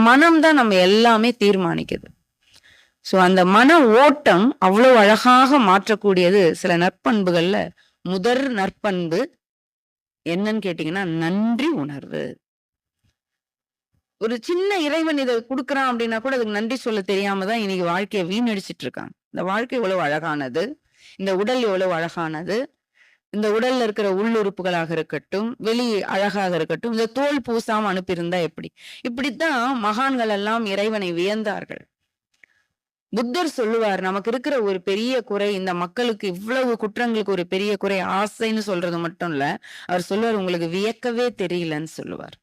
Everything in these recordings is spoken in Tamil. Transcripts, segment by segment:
மனம்தான் நம்ம எல்லாமே தீர்மானிக்குது. சோ அந்த மன ஓட்டம் அவ்வளவு அழகாக மாற்றக்கூடியது. சில நற்பண்புகள்ல முதற் நற்பண்பு என்னன்னு கேட்டீங்கன்னா, நன்றி உணர்வு. ஒரு சின்ன இறைவன் இத குடுக்குறான் அப்படின்னா கூட அதுக்கு நன்றி சொல்ல தெரியாம தான் இன்னைக்கு வாழ்க்கைய வீணடிச்சுட்டு இருக்காங்க. இந்த வாழ்க்கை எவ்வளவு அழகானது. இந்த உடல் எவ்வளவு அழகானது. இந்த உடல்ல இருக்கிற உள்ளுறுப்புகளாக இருக்கட்டும், வெளி அழகாக இருக்கட்டும், இந்த தோல் பூசாம அனுப்பியிருந்தா எப்படி? இப்படித்தான் மகான்கள் எல்லாம் இறைவனை வியந்தார்கள். புத்தர் சொல்லுவார், நமக்கு இருக்கிற ஒரு பெரிய குறை, இந்த மக்களுக்கு இவ்வளவு குற்றங்களுக்கு ஒரு பெரிய குறை ஆசைன்னு சொல்றது மட்டும் இல்ல. அவர் சொல்லுவார், உங்களுக்கு வியக்கவே தெரியலன்னு சொல்லுவார்.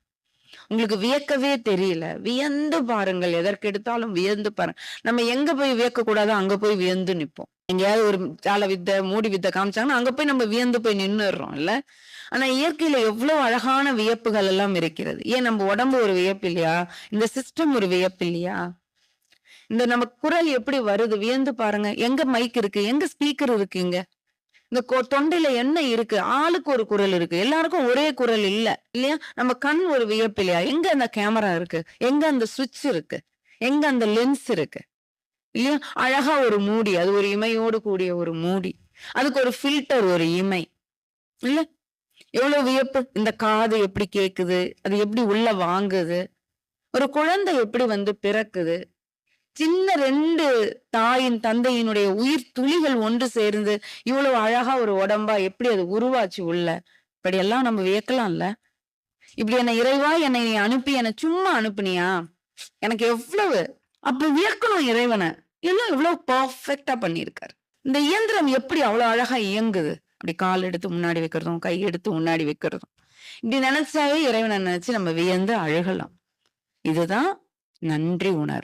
உங்களுக்கு வியக்கவே தெரியல. வியந்து பாருங்கள். எதற்கெடுத்தாலும் வியந்து பாருங்க. நம்ம எங்க போய் வியக்க கூடாதோ அங்க போய் வியந்து நிப்போம். எங்கேயாவது ஒரு ஜால வித்தை, மூடி வித்தை காமிச்சாங்கன்னா, அங்க போய் நம்ம வியந்து போய் நின்னுடுறோம் இல்ல? ஆனா இயற்கையில எவ்வளவு அழகான வியப்புகள் எல்லாம் இருக்கிறது. ஏன் நம்ம உடம்பு ஒரு வியப்பு இல்லையா? இந்த சிஸ்டம் ஒரு வியப்பு இல்லையா? இந்த நம்ம குரல் எப்படி வருது வியந்து பாருங்க. எங்க மைக் இருக்கு? எங்க ஸ்பீக்கர் இருக்கு இங்க? இந்த தொண்டையில என்ன இருக்கு? ஆளுக்கு ஒரு குரல் இருக்கு. எல்லாருக்கும் ஒரே குரல் இல்ல. இல்லையா? நம்ம கண் ஒரு வியப்பு இல்லையா? எங்க அந்த கேமரா இருக்கு? எங்க அந்த சுவிட்ச் இருக்கு? எங்க அந்த லென்ஸ் இருக்கு? இல்லையா? அழகா ஒரு மூடி. அது ஒரு இமையோடு கூடிய ஒரு மூடி. அதுக்கு ஒரு ஃபில்டர் ஒரு இமை. இல்ல? எவ்வளவு வியப்பு. இந்த காது எப்படி கேக்குது? அது எப்படி உள்ள வாங்குது? ஒரு குழந்தை எப்படி வந்து பிறக்குது? சின்ன 2 தாயின், தந்தையினுடைய உயிர் துளிகள் ஒன்று சேர்ந்து, இவ்வளவு அழகா ஒரு உடம்பா எப்படி அது உருவாச்சு உள்ள? இப்படியெல்லாம் நம்ம வியக்கலாம்ல? இப்படி இறைவா என்னை நீ அனுப்பி என்ன சும்மா அனுப்புனியா? எனக்கு எவ்வளவு அப்ப வியக்கணும் இறைவன. எல்லாம் எவ்வளவு பெர்ஃபெக்ட்டா பண்ணியிருக்காரு. இந்த இயந்திரம் எப்படி அவ்வளவு அழகா இயங்குது? அப்படி கால் எடுத்து முன்னாடி வைக்கிறதும், கை எடுத்து முன்னாடி வைக்கிறதும். இப்படி நினைச்சாவே இறைவனை நினைச்சு நம்ம வியந்து அழுகலாம். இதுதான் நன்றி உணர்வு.